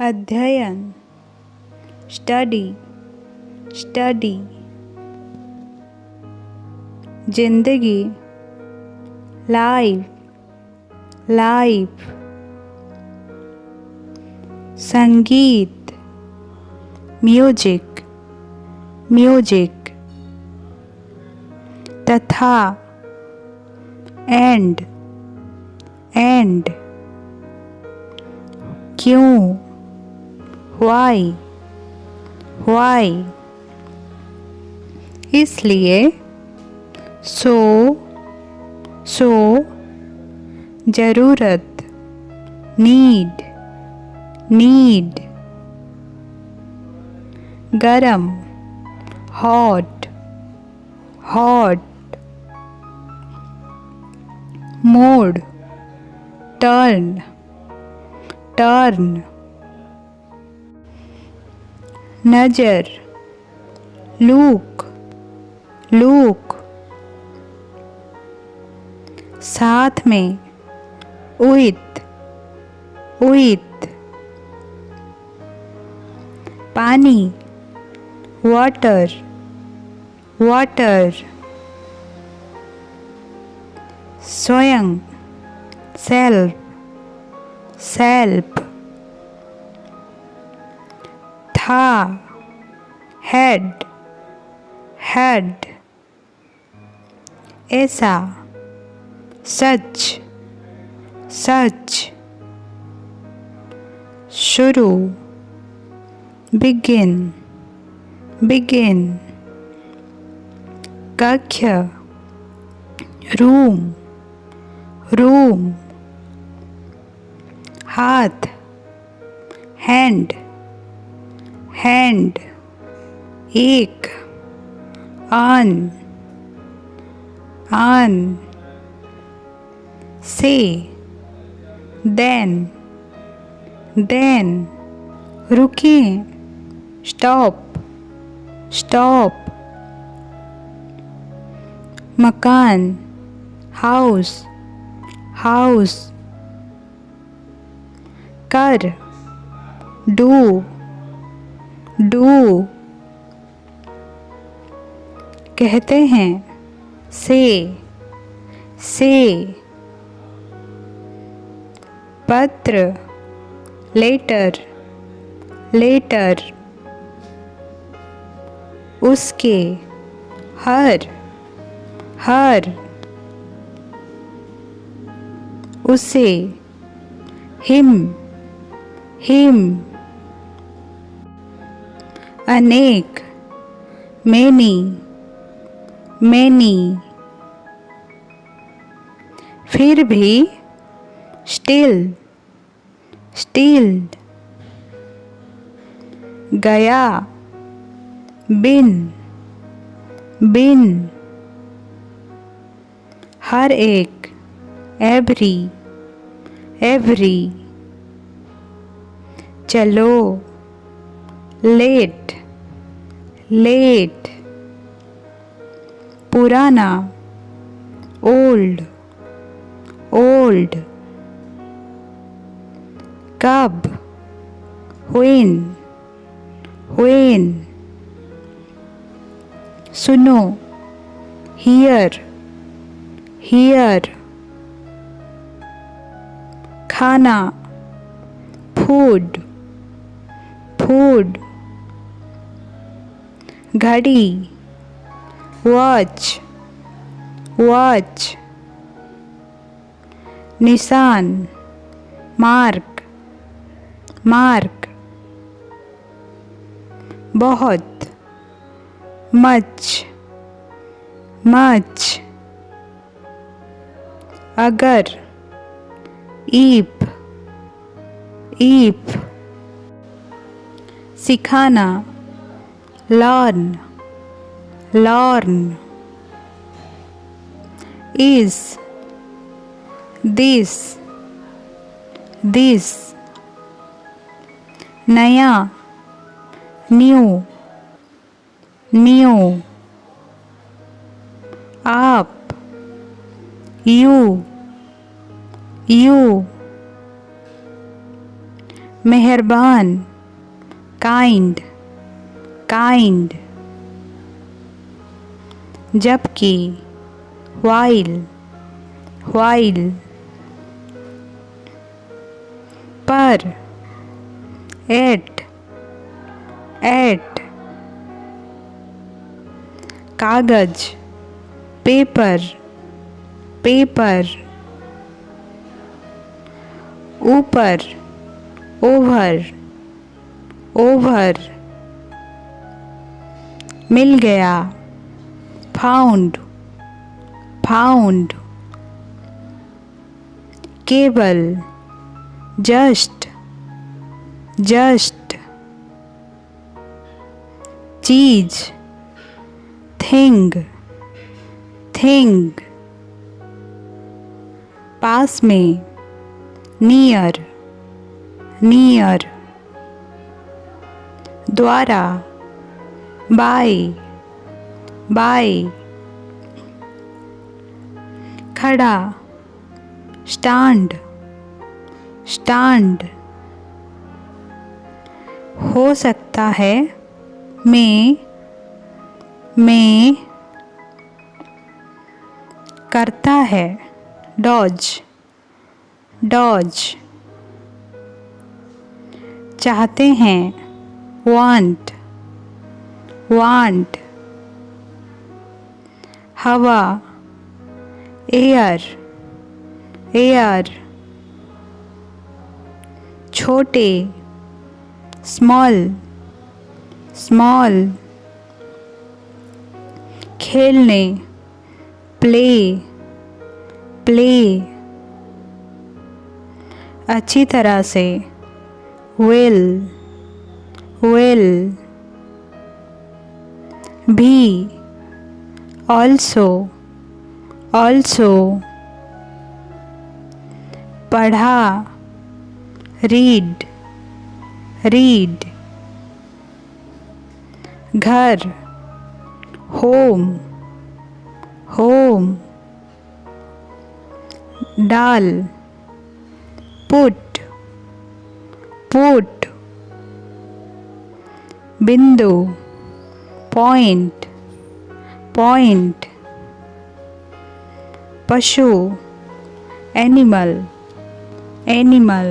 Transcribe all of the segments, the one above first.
अध्ययन, study, study. जिंदगी, life, life. संगीत, म्यूजिक, म्यूजिक। तथा, एंड, एंड। क्यों, व्हाई, व्हाई। इसलिए, सो, सो। जरूरत, नीड, नीड। गरम, hot, hot. Mood, turn, turn. नजर, लुक, लुक। साथ में, विथ, विथ। पानी, वाटर, वाटर। स्वयं, सेल्फ, सेल्फ। था, हेड, हेड। ऐसा, सच, सच। शुरू, बिगिन, बिगिन। कक्ष, रूम, रूम। हाथ, हैंड, हैंड। एक, ऑन, ऑन। से, देन, देन। रुकिए, स्टॉप, स्टॉप। मकान, हाउस, हाउस। कर, डू, डू। कहते हैं, से, से। पत्र, लेटर, लेटर। उसके, हर, हर। उसे, हिम, हिम। अनेक, मैनी, मैनी। फिर भी, स्टिल, स्टिल। गया, बिन, बिन। हर एक, एवरी, एवरी। चलो, लेट, लेट। पुराना, ओल्ड, ओल्ड। कब, व्हेन, व्हेन। सुनो, हियर, हियर। खाना, फूड, फूड। घड़ी, वॉच, वॉच। निशान, मार्क, मार्क। बहुत, मच, मच। अगर, ईप, ईप। सिखाना, learn, learn. Is, this, this. नया, न्यू, न्यू। आप, यू, यू। मेहरबान, काइंड, काइंड। जबकि, while, while। पर, at। कागज, पेपर, पेपर। ऊपर, ओवर, ओवर। मिल गया, फाउंड, फाउंड। केवल, जस्ट, जस्ट। चीज, थिंग, थिंग। पास में, नियर, नियर। द्वारा, बाय, बाय। खड़ा, स्टैंड, स्टैंड। हो सकता है, मैं, करता है, डॉज, डॉज। चाहते हैं, वांट, वांट। हवा, एयर, एयर। छोटे, स्मॉल, स्मॉल। खेलने, प्ले, प्ले। अच्छी तरह से, वेल, वेल। भी, ऑल्सो, ऑल्सो। पढ़ा, रीड, रीड। घर, होम, होम। डाल, पुट, पुट। बिंदु, पॉइंट, पॉइंट। पशु, एनिमल, एनिमल।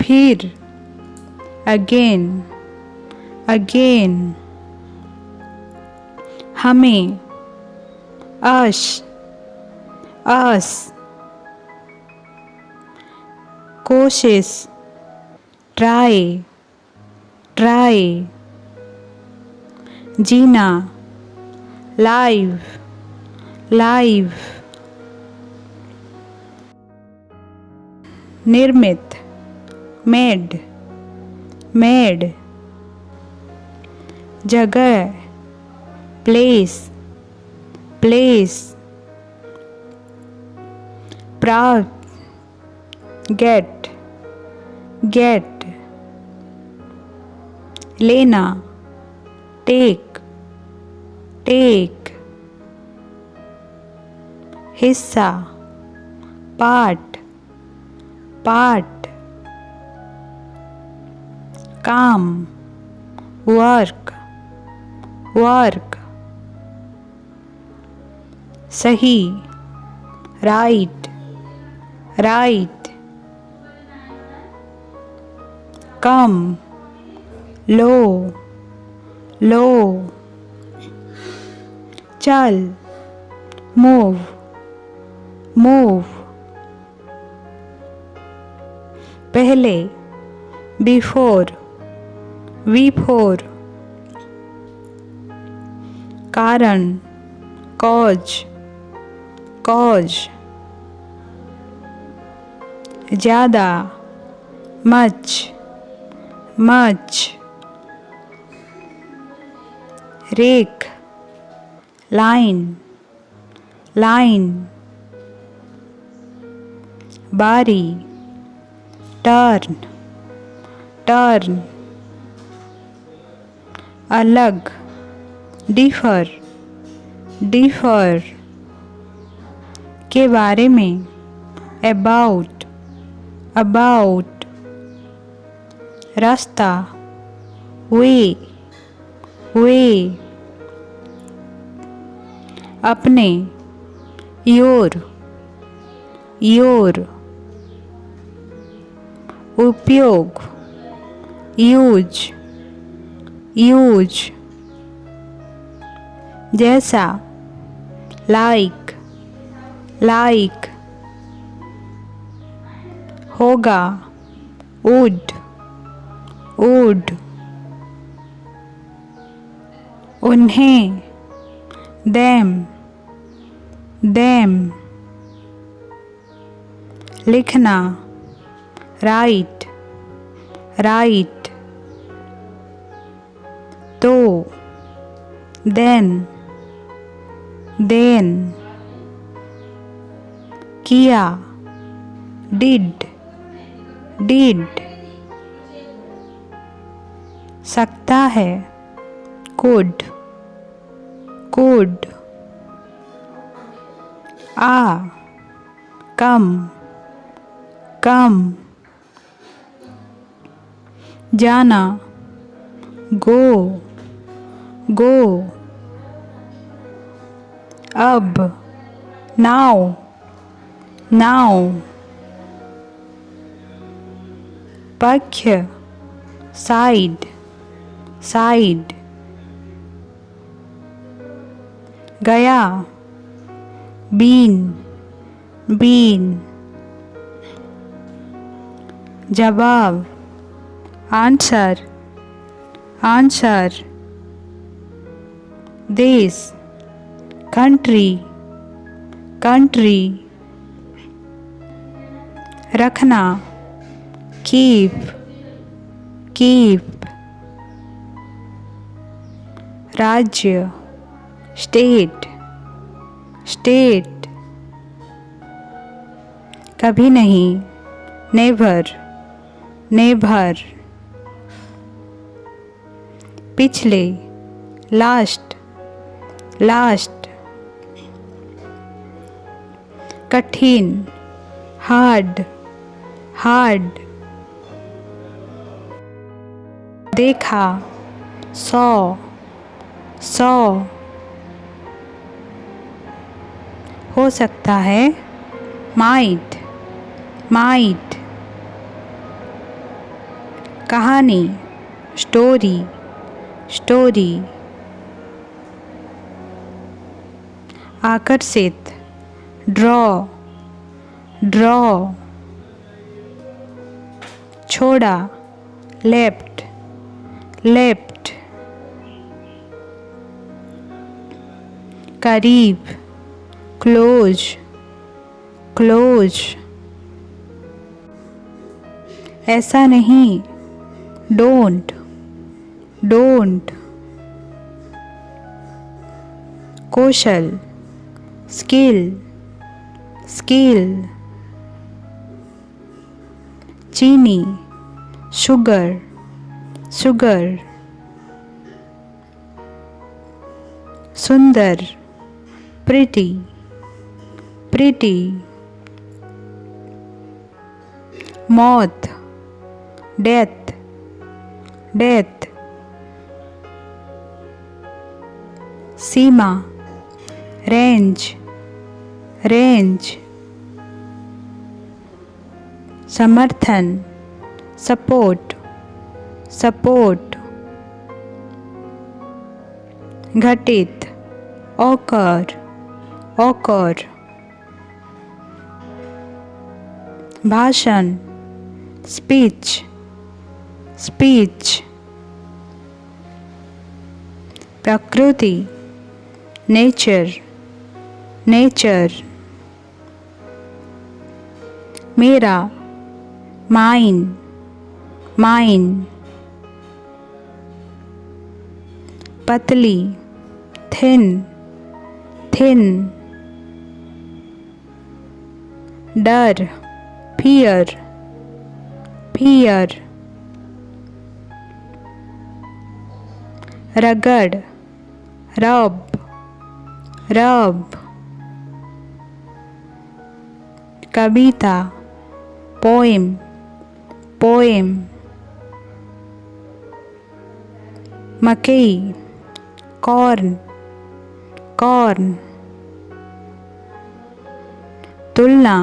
फिर, अगेन, अगेन। हमें, अश, अस। कोशिश, ट्राई, ट्राई। जीना, लाइव, लाइव। निर्मित, मेड, मेड। जगह, प्लेस, प्लेस। प्राप्त, गेट, गेट। लेना, टेक, टेक। हिस्सा, पार्ट, पार्ट। काम, वर्क, वर्क। सही, राइट, राइट। कम, लो, लो। चल, मूव, मूव। पहले, बिफोर, बिफोर। कारण, कॉज, कॉज। ज़्यादा, मच, मच। रेख, लाइन, लाइन। बारी, टर्न, टर्न। अलग, डिफर, डिफर। के बारे में, अबाउट, about, रास्ता, way, way, अपने, your, your, उपयोग, use, use, जैसा, like, like, होगा, would, would, उन्हें, them, them, लिखना, write, write, तो, then, then, किया, did, did, सकता है, could, could, uh, come, come, जाना, go, go, अब, now, now, पक्ष, side, side, गया, been, been, जवाब, answer, answer, देश, country, country, रखना, keep, keep, राज्य, state, state, कभी नहीं, never, never, पिछले, last, last, कठिन, hard, hard, देखा, saw, saw, हो सकता है, might, might, कहानी, story, story, आकर्षित, draw, draw, छोड़ा, left, left, करीब, close, close, ऐसा नहीं, don't, don't, Kaushal, skill, skill, चीनी, sugar, sugar, सुंदर, pretty, pretty, मौत, death, death, सीमा, range, range, समर्थन, support, support, घटित, occur, occur, भाषण, speech, speech, प्रकृति, nature, nature, मेरा, mine, mine, पतली, thin, thin, डर, fear, fear, रगड़, rub, rub, कविता, poem, poem. मकई, corn, corn. तुलना,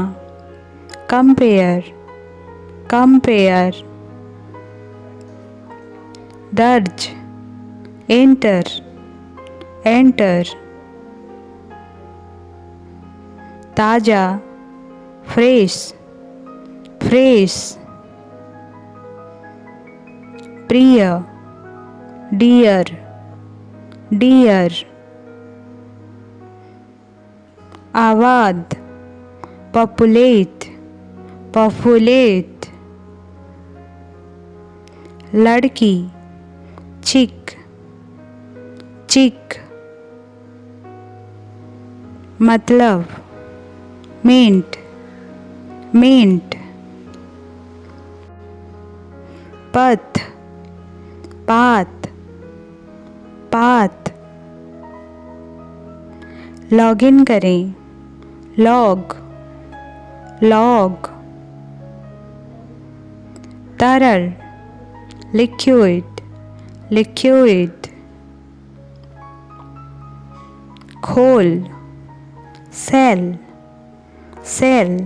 compare, compare. दर्ज, enter, enter. ताजा, fresh, fresh. प्रिय, dear, dear. आबाद, populate, populate. लड़की, chick, chick. मतलब, mint, mint. पथ, path, path. लॉगिन करें, log, log. तरल, liquid, liquid. खोल, sell, sell.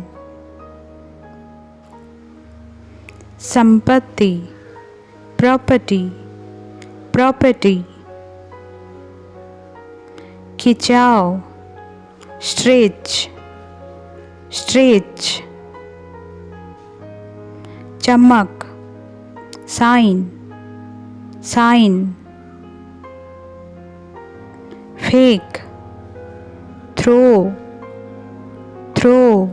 संपत्ति, property, property. खिंचाव, stretch, stretch. चमक, shine, shine. फेंक, throw, throw.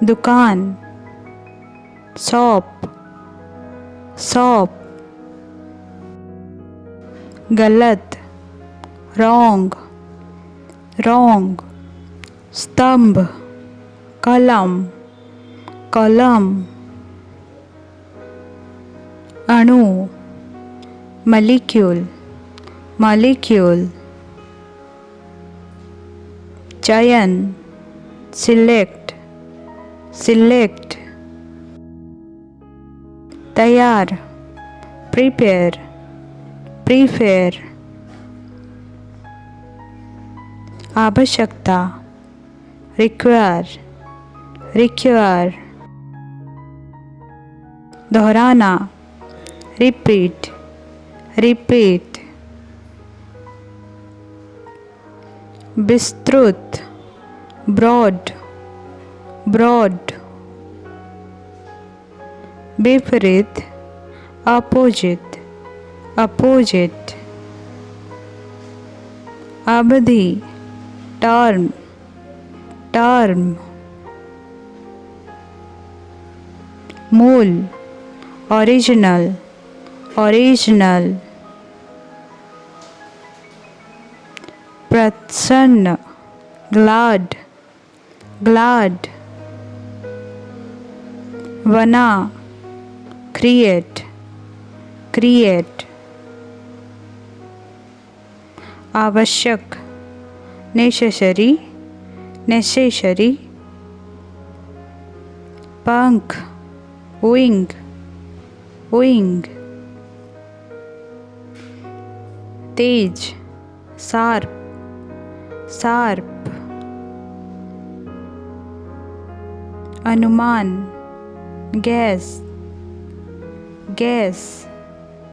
दुकान, shop, shop. गलत, wrong, wrong. स्तंभ, कलम, कलम. अणु, molecule, molecule. चयन, select, select. तैयार, prepare, prepare. आवश्यकता, require, require. दोहराना, repeat, repeat. विस्तृत, broad, broad. विपरीत, opposite, opposite. अवधि, term, term. मूल, original, original. प्रसन्न, glad, glad. बना, create, create. आवश्यक, necessary, necessary. पंख, wing, wing. तेज, sharp, sharp. अनुमान, guess, guess.